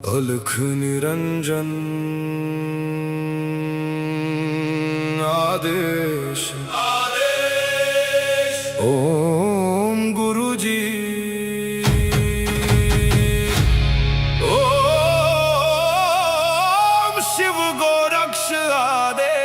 अलख निरंजन आदेश ओम गुरुजी ओम शिव गोरक्ष आदेश।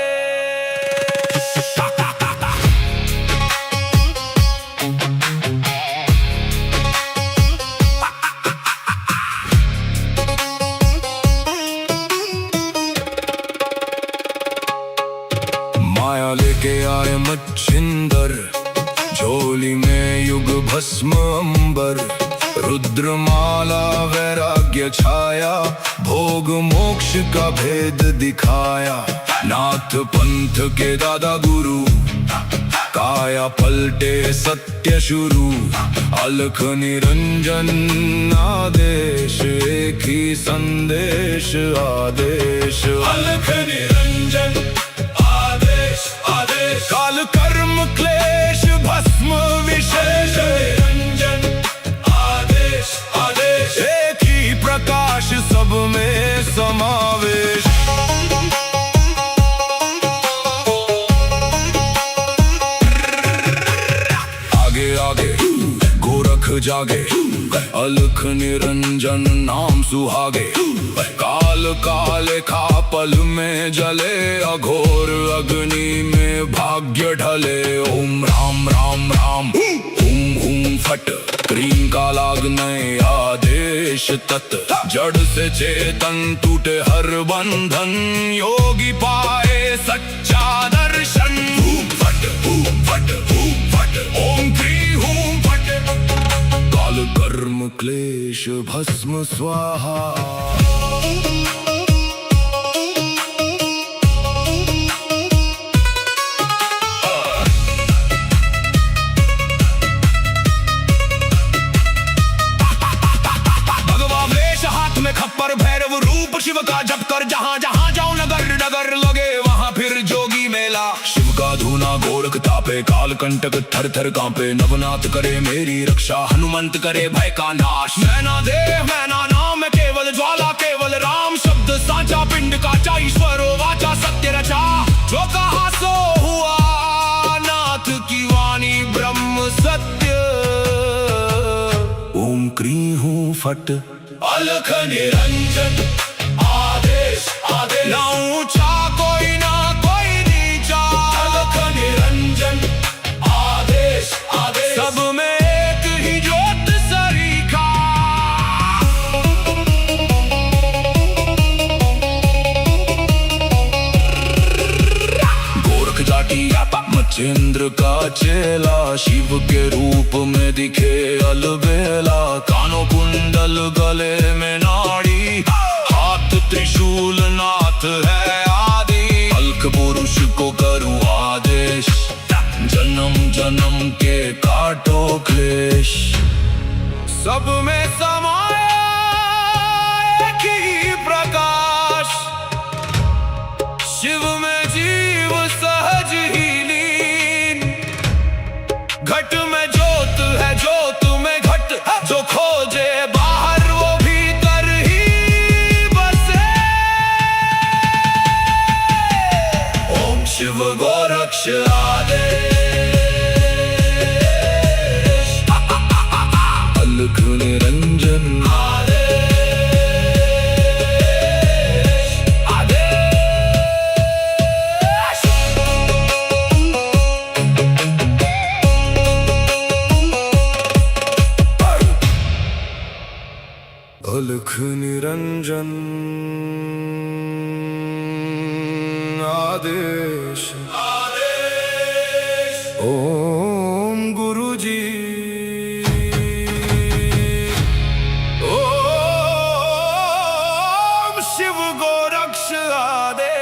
माया लेके आए मच्छिंदर, झोली में युग भस्म अंबर। रुद्रमाला वैराग्य छाया, भोग मोक्ष का भेद दिखाया। नाथ पंथ के दादा गुरु, काया पलटे सत्य शुरू। अलख निरंजन आदेश, एक ही संदेश आदेश। अलख निरंजन काल कर्म क्लेश भस्म विशेष। निरंजन आदेश आदेश, एक ही प्रकाश सब में समावेश। आगे आगे गोरख जागे, अलख निरंजन नाम सुहागे। काल काले खा पल में जले, अघोर अग्नि में भाग्य ढले। ओम राम राम राम हुम हुम फट, क्रीम का लागने आदेश तत्। जड़ से चेतन टूटे हर बंधन, योगी पाए सच्चा दर्शन। हुम फट ओम क्री हुम फट, काल कर्म क्लेश भस्म स्वाहा। खप्पर भैरव रूप शिव का जप कर, जहाँ जहाँ जाओ नगर नगर लगे वहाँ फिर जोगी मेला। शिव का धूना गोरख तापे, काल कंटक थर थर कांपे। नवनाथ करे मेरी रक्षा, हनुमंत करे भय का नाश। मैना देह मैना नाम केवल ज्वाला, केवल राम शब्द साचा। पिंड काचा ईश्वरो वाचा, सत्य रचा। जो कहा सो हुआ, नाथ की वाणी ब्रह्म सत्य। ओम क्री हूँ फट, अलख निरंजन आदेश आदेश। ना ऊंचा कोई ना कोई नीचा, अलख निरंजन आदेश आदेश। सब में एक ही ज्योत सरीखा। गोरख जाटी मच्छिंद्र का चेला, शिव के रूप में दिखे अलबेला। कानों कुंडल गले में नाड़ी, हाथ त्रिशूल नाथ है आदि। अलख पुरुष को करूं आदेश, जन्म जन्म के काटो क्लेश। सब में समाया एक ही प्रकाश, शिव में जीव सहज ही लीन। घट में ज्योत है, ज्योत में घट। जो खोजे बाहर वो भीतर ही बसे। ओम शिव गोरक्ष आदेश, अलख निरंजन आदेश आदेश। अलख निरंजन आदेश ओम गुरुजी ओम शिव गोरक्ष आदेश।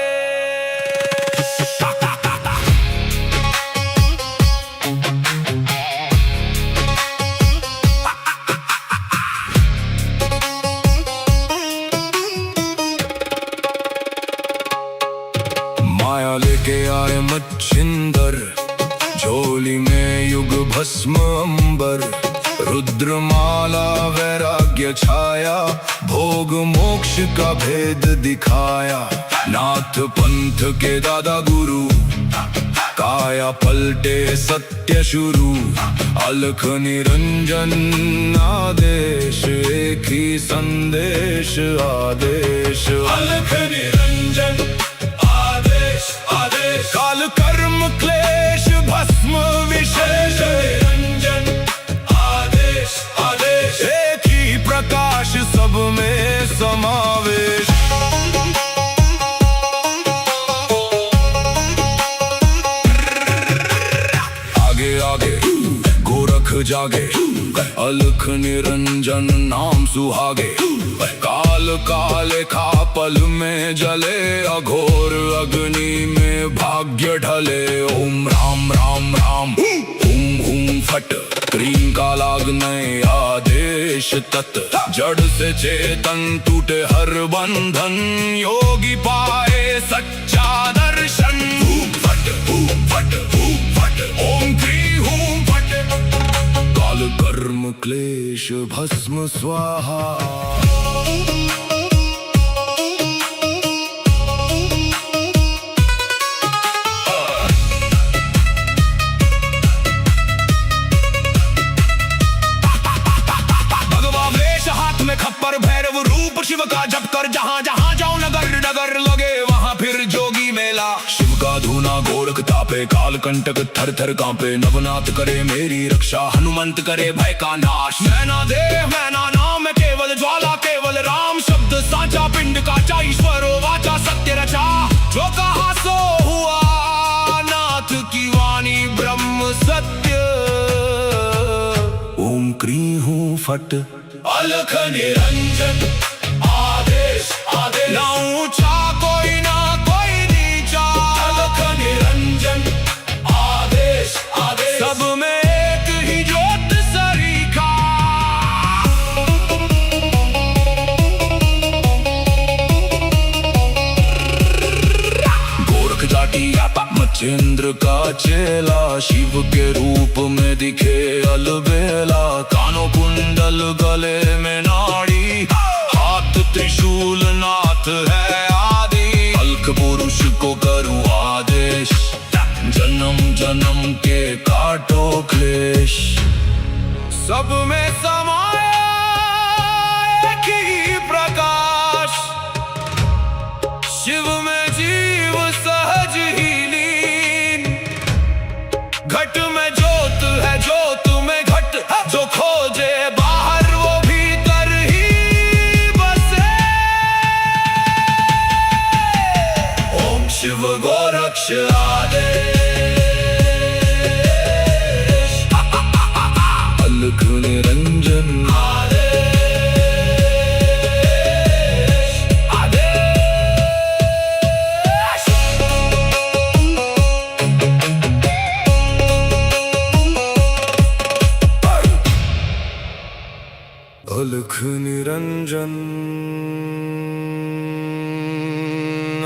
माया लेके आए मच्छिंदर, झोली में युग भस्म अंबर। रुद्रमाला वैराग्य छाया, भोग मोक्ष का भेद दिखाया। नाथ पंथ के दादा गुरु, काया पलटे सत्य शुरू। अलख निरंजन आदेश, एक ही संदेश आदेश। अलख निरंजन आदेश आदेश, काल कर्म क्लेश भस्म विशेष। निरंजन आदेश आदेश, एक ही प्रकाश सब में समावेश। आगे आगे गोरख जागे, अलख निरंजन नाम सुहागे। काल काले खा पल में जले, अघोर अग्नि में भाग्य ढले। ओम राम राम राम, हुम हुम फट, क्रीम का लागने आदेश तत्। जड़ से चेतन टूटे हर बंधन, योगी पाए सच्चा दर्शन। हुम फट हुम फट हुम फट, ओम क्री हुम फट। काल कर्म क्लेश भस्म स्वाहा। खप्पर भैरव रूप शिव का जप कर, जहाँ जहाँ जाऊं नगर नगर लगे वहाँ फिर जोगी मेला। शिव का धूना गोरख तापे, काल कंटक थर थर कांपे। नवनाथ करे मेरी रक्षा, हनुमंत करे भय का नाश। मैना देह मैना नाम है केवल ज्वाला, केवल राम शब्द साचा। पिंड काचा ईश्वरो वाचा, सत्य रचा जो कहा सो हुआ। नाथ की वाणी ब्रह्म सत्य। ओम क्री हूँ फट, अलख निरंजन आदेश आदेश। ना ऊंचा कोई ना कोई नीचा, अलख निरंजन आदेश आदेश। सब में एक ही ज्योत सरीखा। गोरख जाटी आपा मच्छिंद्र का चेला, शिव के रूप में दिखे अलबेला। कानों कुंडल गले में नाड़ी, हाथ त्रिशूल नाथ है आदि। अलख पुरुष को करूं आदेश, जन्म जन्म के काटो क्लेश। सब में समाया एक ही प्रकाश, शिव में जीव सहज ही लीन। घट में ज्योत है ज्योत में घट, जो खोजे बाहर वो भीतर ही बसे। ओम शिव गोरक्ष आदेश। अलख निरंजन आदेश आदेश। अलख निरंजन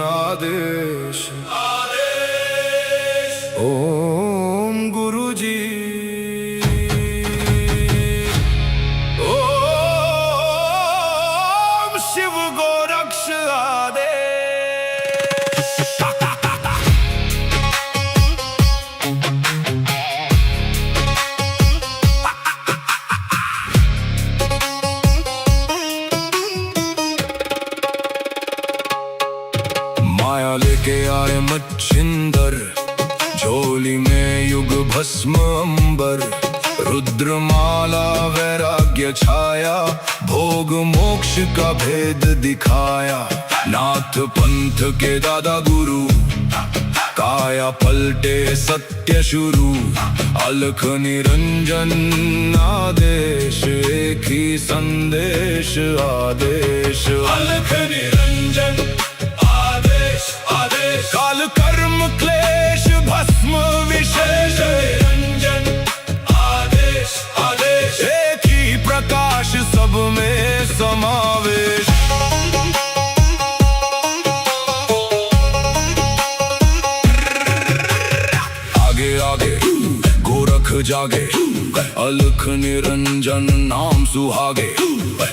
आदेश आदेश। ओम गुरुजी, ओम शिव गोरक्ष आदेश। माया लेके आए मच्छिंदर, झोली में युग भस्म अंबर। रुद्रमाला वैराग्य छाया, भोग मोक्ष का भेद दिखाया। नाथ पंथ के दादा गुरु, काया पलटे सत्य शुरू। अलख निरंजन आदेश, एक ही संदेश आदेश। अलख निरंजन आदेश आदेश, काल कर्म क्लेश भस्म विशेष। निरंजन आदेश आदेश, एक ही प्रकाश सब में समावेश। आगे आगे गोरख जागे, अलख निरंजन नाम सुहागे।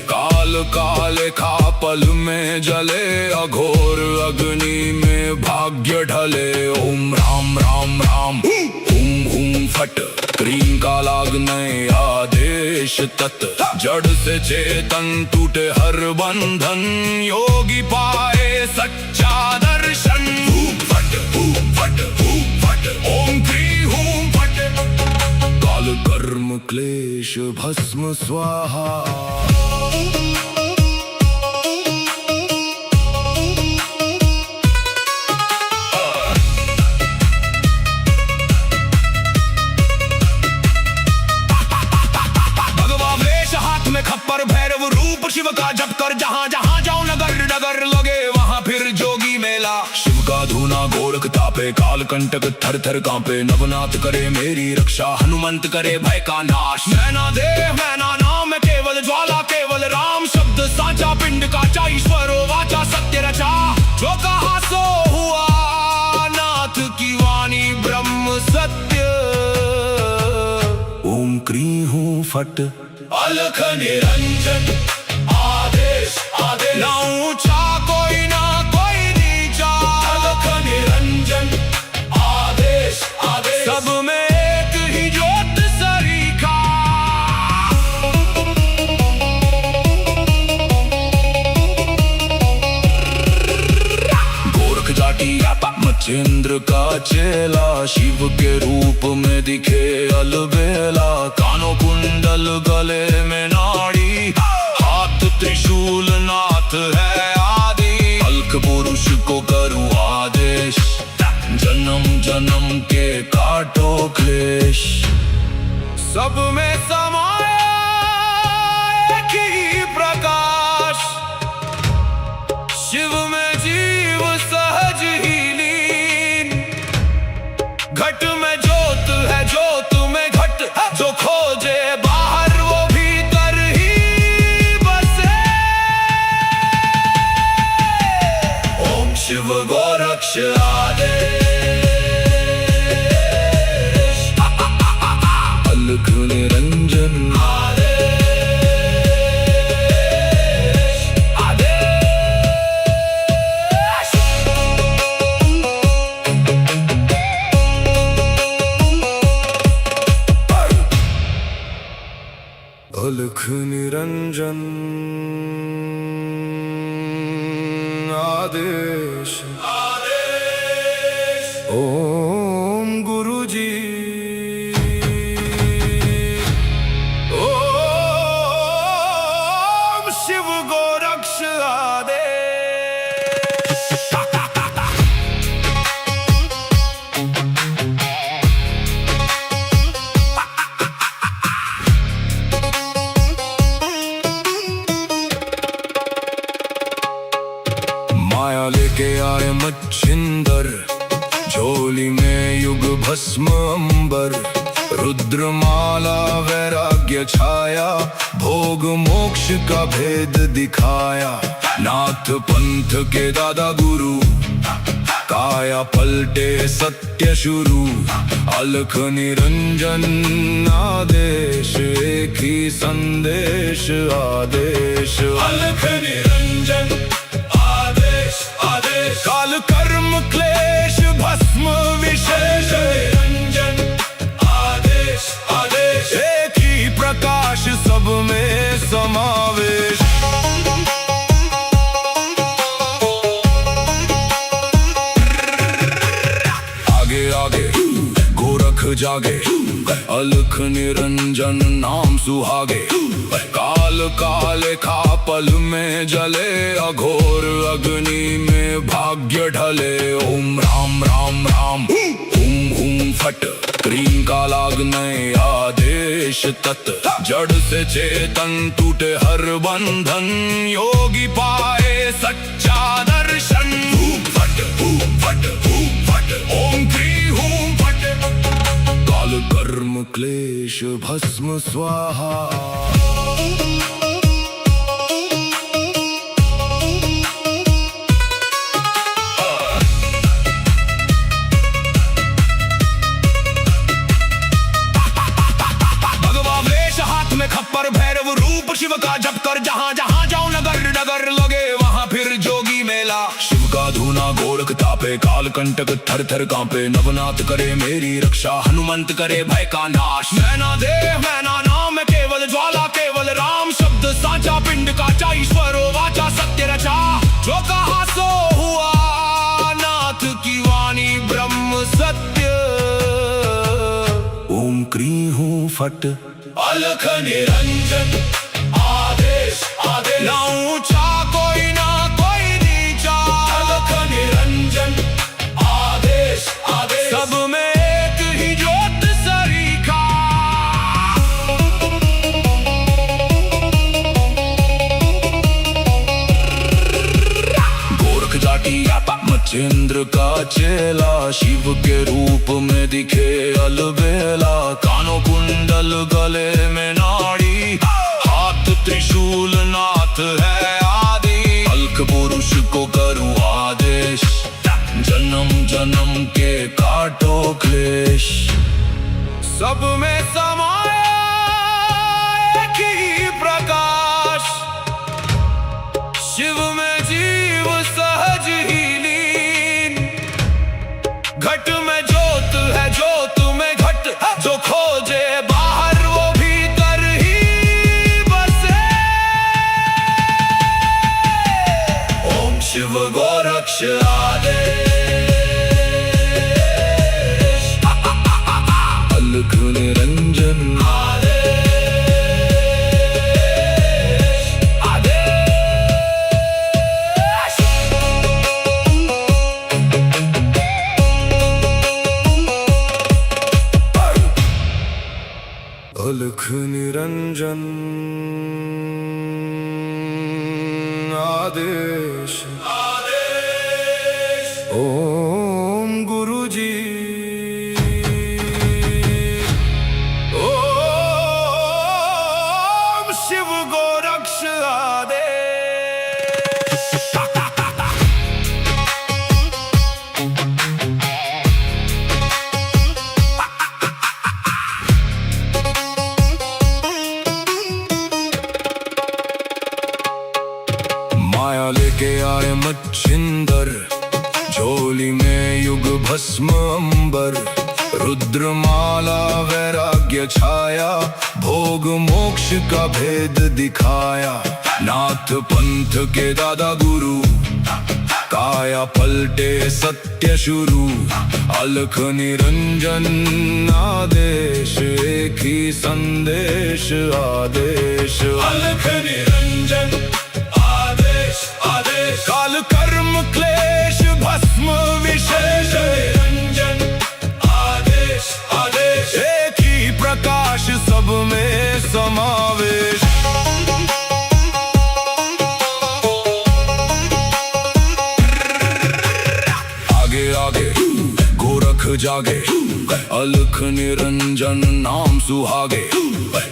काल काले खा पल में जले, अघोर अग्नि में भाग्य ढले। ओम राम राम राम हुम हुम फट, क्रीम का लागने आदेश तत्। जड़ से चेतन टूटे हर बंधन, योगी पाए सच्चा दर्शन। हुम फट हुम फट हुम फट, ओम क्री हुम फट। काल कर्म क्लेश भस्म स्वाहा। खप्पर भैरव रूप शिव का जप कर, जहाँ जहाँ जाओ नगर नगर लगे वहाँ फिर जोगी मेला। शिव का धूना गोरख तापे, काल कंटक थर थर कांपे। नवनाथ करे मेरी रक्षा, हनुमंत करे भय का नाश। मैना देह मैना नाम केवल ज्वाला, केवल राम शब्द साचा। पिंड काचा ईश्वरो वाचा, सत्य रचा। जो कहा सो हुआ, नाथ की वाणी ब्रह्म सत्य। ओम क्री हूँ फट, अलख निरंजन आदेश आदेश। ना ऊंचा कोई ना कोई नीचा, अलख निरंजन आदेश आदेश। सब में एक ही ज्योत सरीखा। गोरख जाटी मचेंद्र का चेला, शिव के रूप में दिखे अलबेला। कानों कुंडल गले में नाड़ी, हाथ त्रिशूल नाथ है आदि। अलख पुरुष को करूँ आदेश, जन्म जन्म के काटो क्लेश। सब में समाया एक ही प्रकाश, शिव में जीव सहज ही लीन। घट में ज्योत है, ज्योत में घट। जो खोजे बाहर वो भीतर ही बसे। ओम शिव गोरक्ष आदेश। अलख निरंजन अलख निरंजन आदेश आदेश। ओम गुरु जी। ओम शिव गोरक्ष आदेश। माया लेके आए मच्छिंदर, झोली में युग भस्म अंबर। रुद्रमाला वैराग्य छाया, भोग मोक्ष का भेद दिखाया। नाथ पंथ के दादा गुरु, काया पलटे सत्य शुरू। अलख निरंजन आदेश, एक ही संदेश आदेश। अलख निरंजन आदेश आदेश। काल कर्म क्लेश भस्म विशेष। निरंजन आदेश आदेश। एक ही प्रकाश सब में समावेश। आगे आगे गोरख जागे, अलख निरंजन नाम सुहागे। काल काले खा पल में जले, अघोर अग्नि में भाग्य ढले। ओम राम राम राम हुम हुम फट, क्रीम का लागने आदेश तत्। जड़ से चेतन टूटे हर बंधन, योगी पाए सच्चा दर्शन। हुम फट हुम फट हुम फट, ओम क्री हुम फट। काल कर्म क्लेश भस्म स्वाहा। सुहागे काल कंटक थर थर कांपे नवनाथ करे मेरी रक्षा हनुमंत करे भय का नाश मैना देह मैना नाम है केवल ज्वाला केवल राम शब्द साचा पिंड काचा ईश्वरो वाचा सत्य रचा जो कहा सो हुआ नाथ की वाणी ब्रह्म सत्य ओम क्री हूँ फट अलख निरंजन आदेश आदेश ना ऊंचा कोई ना कोई नीचा अलख निरंजन आदेश आदेश सब में एक ही ज्योत सरीखा गोरख जाटी मच्छिंद्र का चेला शिव के रूप में दिखे अलबेला कानों कुंडल गले में नाड़ी हाथ त्रिशूल नाथ है आदि अलख पुरुष को करूँ आदेश जन्म जन्म के काटो क्लेश सब में समाया एक ही प्रकाश शिव में जीव सहज ही लीन घट में ज्योत है ज्योत में घट जो खोजे बाहर वो भीतर ही बसे ओम शिव गोरक्ष आदेश अलख निरंजन अलख निरंजन आदेश ओम गुरु जी ओम शिव गोरक्ष आदेश माया लेके आए मच्छिंदर झोली में युग भस्म अंबर रुद्रमाला वैराग्य छाया भोग मोक्ष का भेद दिखाया नाथ पंथ के दादा गुरु काया पलटे सत्य शुरू अलख निरंजन आदेश एक ही संदेश आदेश अलख निरंजन आदेश आदेश काल कर्म क्लेश भस्म विशेष निरंजन आदेश आदेश एक ही प्रकाश सब में समावेश आगे आगे गोरख जागे अलख निरंजन नाम सुहागे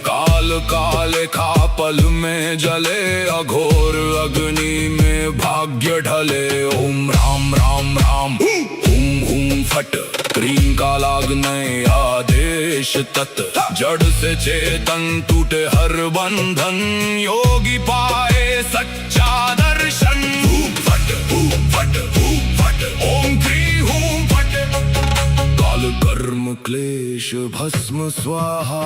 काल काले खापल में जले अघोर अग्नि में भाग्य ढले ओम राम राम राम हुम हुम फट क्रीम का लागने आदेश तत् जड़ से चेतन टूटे हर बंधन योगी पाए सच्चा दर्शन फट ओम क्री हूं फट काल कर्म क्लेश भस्म स्वाहा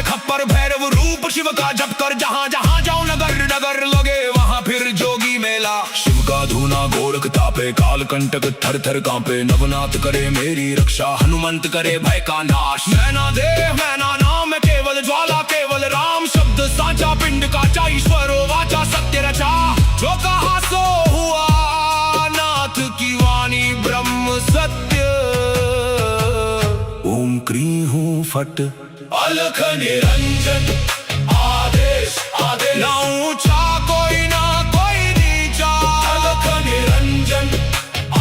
खप्पर भैरव रूप शिव का जप कर जहाँ जहाँ जाओ नगर नगर लगे वहाँ फिर जोगी मेला शिव का धूना गोरख तापे काल कंटक थर थर कांपे नवनाथ करे मेरी रक्षा हनुमंत करे भय का नाश मैना देह मैना नाम है केवल ज्वाला केवल राम शब्द साचा पिंड काचा ईश्वरो वाचा सत्य रचा जो कहा सो हुआ नाथ की वाणी ब्रह्म सत्य ओम क्री हूँ फट अलख निरंजन आदेश आदेश ना ऊंचा कोई ना कोई नीचा अलख निरंजन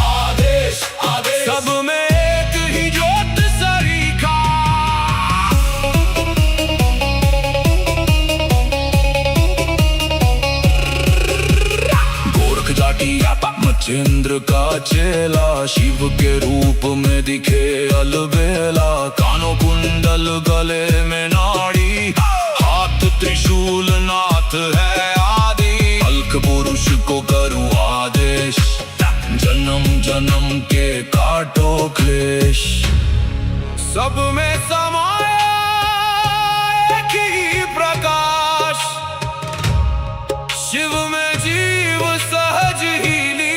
आदेश आदेश सब में एक ही ज्योत सरीखा गोरख जाटी मचेंद्र का चेला शिव के रूप में दिखे अलबेला। कानों कुंडल गले में नाड़ी, हाथ त्रिशूल नाथ है आदि। अल्क पुरुष को करूँ आदेश, जन्म जन्म के काटो क्लेश। सब में समाया एक ही प्रकाश, शिव में जीव सहज ही लीन।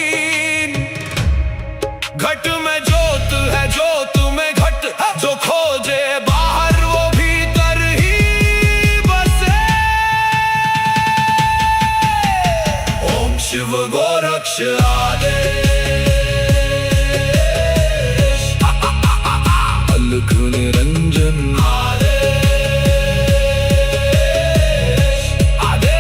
घट में ज्योत है, ज्योत में घट, जो खोजे बाहर वो भीतर ही बसे। ओम शिव गोरक्ष आदेश, अलख निरंजन आदेश, आदेश।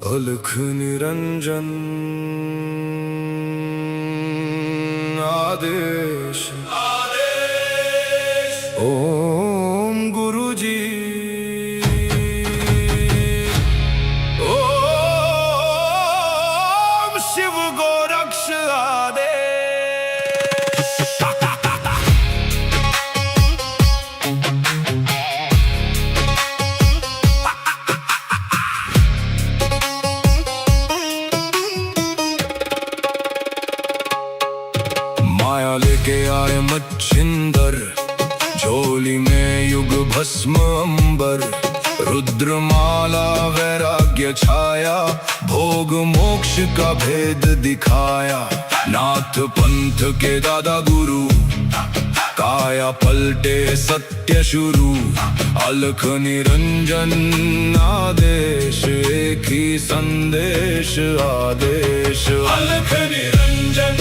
अलख निरंजन आदेश, आदेश। ओम गुरुजी, ओम शिव गोरक्ष आदेश। माया लेके आए मच्छिंदर, झोली में युग भस्म अंबर। रुद्रमाला वैराग्य छाया, भोग मोक्ष का भेद दिखाया। नाथ पंथ के दादा गुरु, काया पलटे सत्य शुरू। अलख निरंजन आदेश, एक ही संदेश आदेश। अलख निरंजन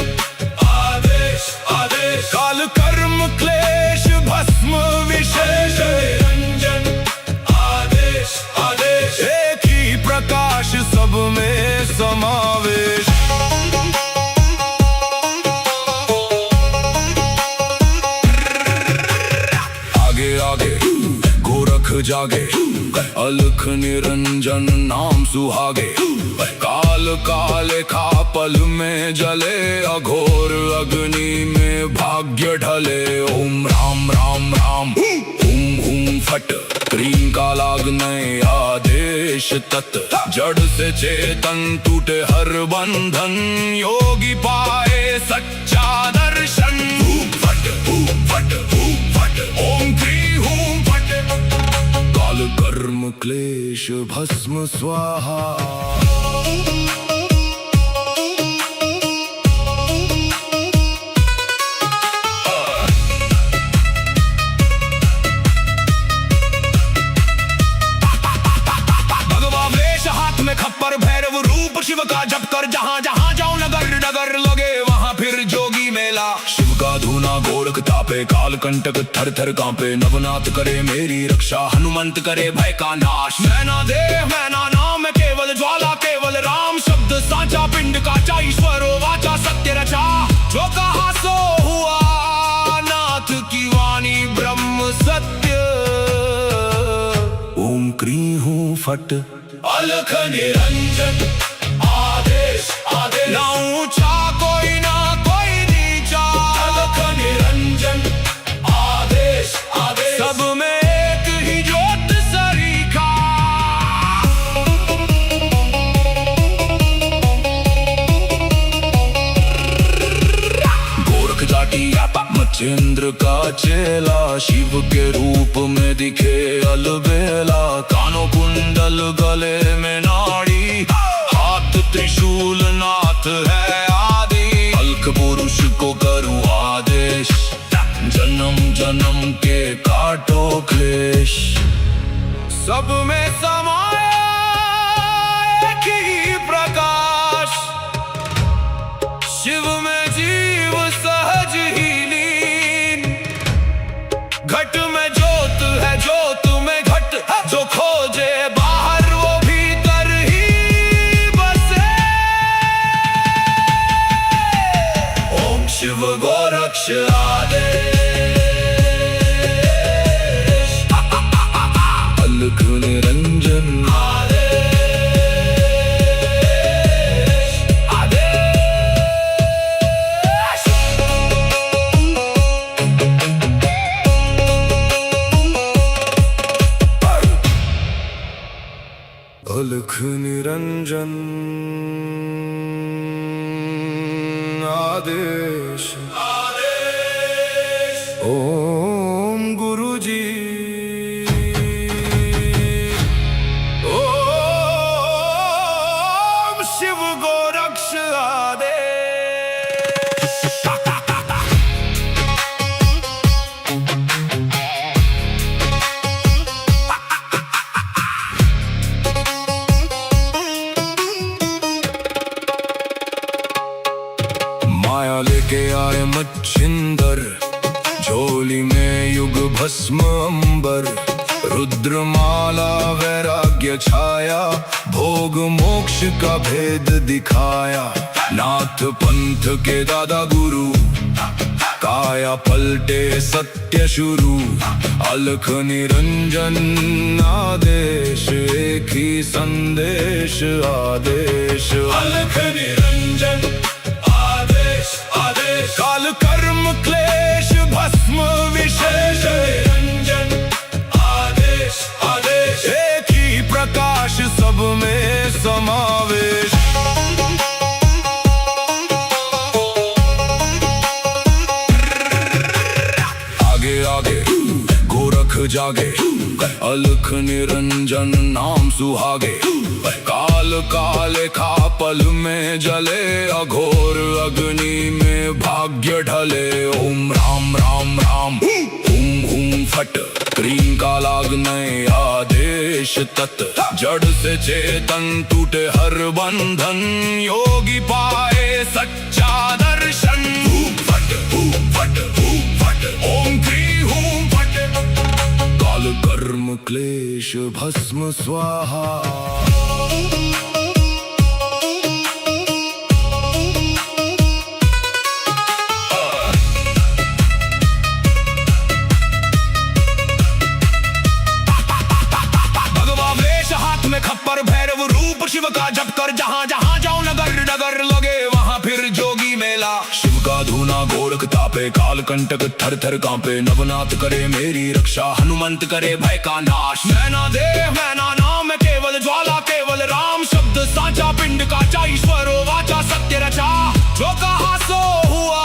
आदेश, आदेश। काल कर्म क्लेश भस्म विशेष, निरंजन आदेश, आदेश। एक ही प्रकाश सब में समावेश। आगे आगे गोरख जागे, अलख निरंजन नाम सुहागे। काल काले खा पल में जले, अघोर अग्नि में भाग्य ढले। ओम राम राम राम, हुम हुम फट, क्रीम का लागने आदेश तत्। जड़ से चेतन टूटे हर बंधन, योगी पाए सच्चा दर्शन। फट फट फट, ओम क्री हूम फट। काल कर्म क्लेश भस्म स्वाहा। खप्पर भैरव रूप शिव का जप कर, जहाँ जहाँ जाऊं नगर नगर लगे वहाँ फिर जोगी मेला। शिव का धूना गोरख तापे, काल कंटक थर थर कांपे। नवनाथ करे मेरी रक्षा, हनुमंत करे भय का नाश। मैना देह मैना नाम, केवल ज्वाला केवल राम। शब्द साचा पिंड का ईश्वर वाचा सत्य रचा। जो कहा सो हुआ, नाथ की वाणी ब्रह्म सत्य। ओम क्री हूँ फट, अलख निरंजन आदेश, आदेश। ना ऊंचा कोई ना कोई नीचा, अलख निरंजन आदेश, आदेश। सब में एक ही ज्योत सरीखा। गोरख जाटी मचेंद्र का चेला, शिव के रूप में दिखे अलबेला। कानों कुंडल गले में नाड़ी, हाथ त्रिशूल नाथ है आदि। अल्क पुरुष को करूँ आदेश, जन्म जन्म के काटो क्लेश। सब में समाया एक ही प्रकाश, शिव में जीव सहज ही लीन। घट में ज्योत है, ज्योत में घट, जो खोजे बाहर वो भीतर ही बसे। ओम शिव गोरक्ष आदेश। अलख निरंजन आदेश ओम गुरु जी ओम शिव गोरक्ष आदेश। माया लेके आए मच्छिंदर, झोली में युग भस्म अंबर, रुद्रमाला वैराग्य छाया, भोग मोक्ष का भेद दिखाया। नाथ पंथ के दादा गुरु, काया पलटे सत्य शुरू, अलख निरंजन आदेश, एक ही संदेश आदेश। अलख निरंजन आदेश, काल कर्म क्लेश भस्म विशेष, निरंजन आदेश आदेश, एक ही प्रकाश सब में समावेश। आगे आगे गोरख जागे, अलख निरंजन नाम सुहागे, काल काले खा पल में जले, अघोर अग्नि में भाग्य ढले। ओम राम राम राम हुम हुम फट, क्रीम का लागने आदेश तत्, जड़ से चेतन टूटे हर बंधन, योगी पाए सच्चा दर्शन। फट फट फट, ओम क्री हूम फट, काल कर्म क्लेश भस्म स्वाहा। खप्पर भैरव रूप शिव का जप कर, जहाँ जहाँ जाओ नगर नगर लगे वहाँ फिर जोगी मेला। शिव का धूना गोरख तापे, काल कंटक थर थर कांपे, नवनाथ करे मेरी रक्षा, हनुमंत करे भय का नाश। मैना देव मैना नाम केवल ज्वाला, केवल राम शब्द साचा, पिंड काचा ईश्वरो वाचा, सत्य रचा। जो कहा सो हुआ,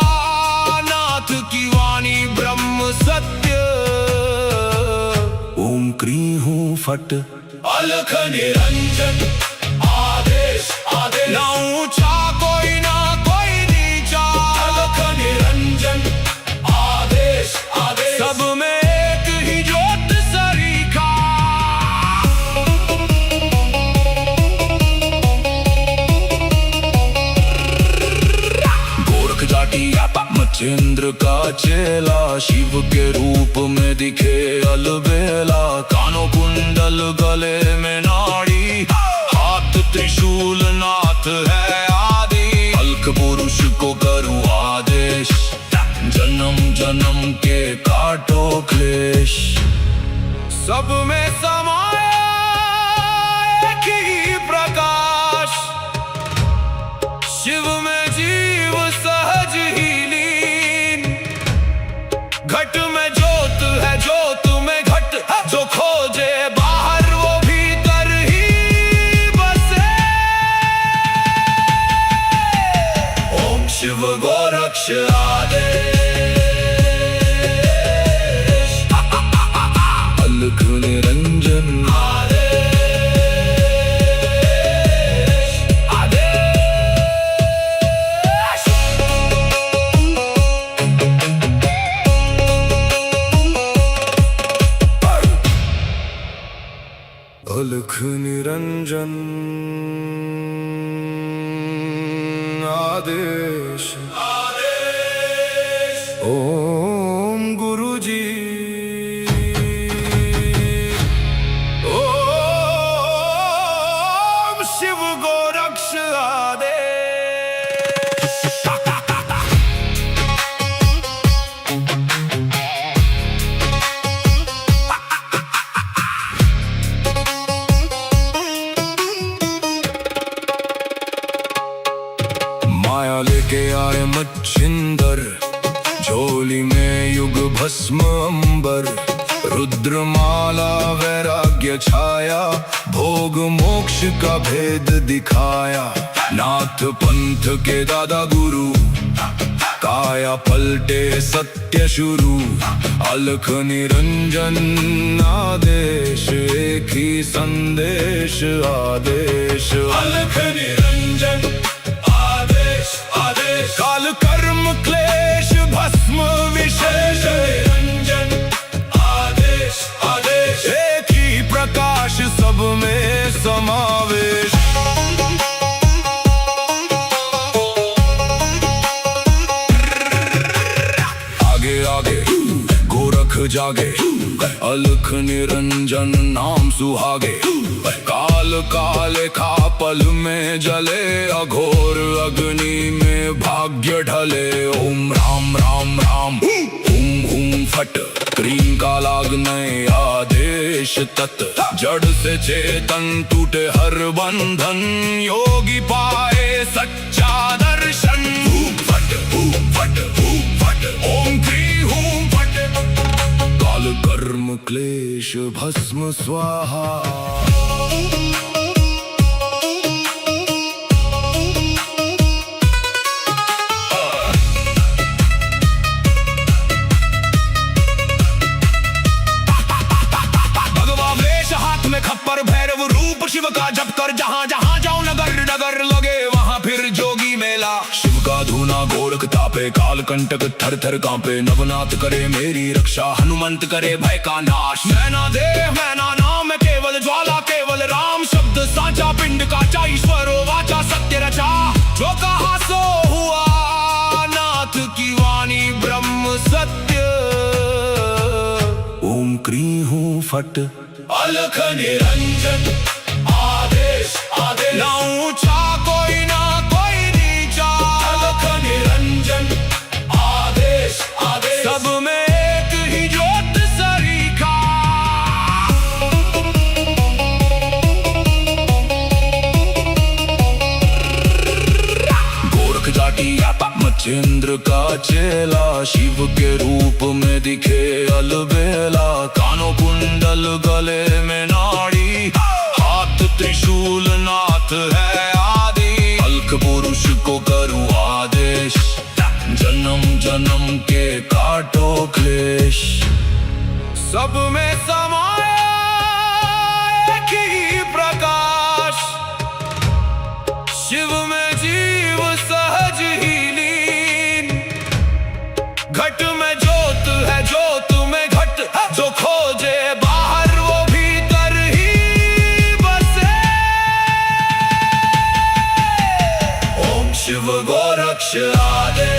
नाथ की वाणी ब्रह्म सत्य। ओम क्री हूँ फट, अलख निरंजन आदेश आदेश, ना ऊंचा कोई ना कोई नीचा, अलख निरंजन आदेश आदेश, सब में एक ही ज्योत सरीखा। गोरख जाटी मच्छिंद्र का चेला, शिव के रूप में दिखे अलबेला। कानों कुंडल गले में नाड़ी, हाथ त्रिशूल नाथ है आदि, अलख पुरुष को करूं आदेश, जन्म जन्म के काटो क्लेश। सब में समाया एक ही प्रकाश, शिव में जीव सहज ही लीन। घट में ज्योत है, ज्योत में घट, जो खोजे बाहर वो भीतर ही बसे। ओम शिव गोरक्ष आदेश, अलख निरंजन अलख निरंजन आदेश आदेश। ओम गुरु जी ओम शिव गोरक्ष आदेश। माया लेके आए मच्छिंदर, झोली में युग भस्म अंबर, रुद्रमाला वैराग्य छाया, भोग मोक्ष का भेद दिखाया। नाथ पंथ के दादा गुरु, काया पलटे सत्य शुरू। अलख निरंजन आदेश, एक ही संदेश आदेश। अलख निरंजन आदेश आदेश, काल कर्म क्लेश भस्म विशेष। निरंजन आदेश आदेश, एक ही प्रकाश सब में समावेश। आगे आगे गोरख जागे, अलख निरंजन नाम सुहागे। काल काले खा पल में जले, अघोर अग्नि में भाग्य ढले। ओम राम राम राम हुम हुम फट, क्रीम का लागने आदेश तत्। जड़ से चेतन टूटे हर बंधन, योगी पाए सच्चा दर्शन। फट फट फट, ओम क्री हूं फट। काल कर्म क्लेश भस्म स्वाहा। खप्पर भैरव रूप शिव का जप कर, जहां जहां जाऊं नगर नगर लगे वहां फिर जोगी मेला। शिव का धूना गोरख तापे, काल कंटक थर थर कांपे। नवनाथ करे मेरी रक्षा, हनुमंत करे भय का नाश। मैना देह मैना नाम केवल ज्वाला, केवल राम शब्द साचा। पिंड का ईश्वर वाचा सत्य रचा, जो कहा सो हुआ। नाथ की वाणी ब्रह्म सत्य। ओम क्री हूं फट, अलख निरंजन आदेश आदेश। ना ऊंचा कोई ना कोई नीचा, अलख निरंजन आदेश आदेश। सब में एक ही ज्योत सरीखा। गोरख जाटी मचेंद्र का चेला, शिव के रूप में दिखे अलबेला। कानों कुंडल गले में नाड़ी, हाथ त्रिशूल नाथ है आदि। अलख पुरुष को करूं आदेश, जन्म जन्म के काटो क्लेश। सब में समाया एक ही प्रकाश, शिव में जीव सहज ही लीन। घट में ज्योत है, ज्योत में घट, जो खोजे बाहर वो भीतर ही बसे। ओम शिव गोरक्ष आदेश।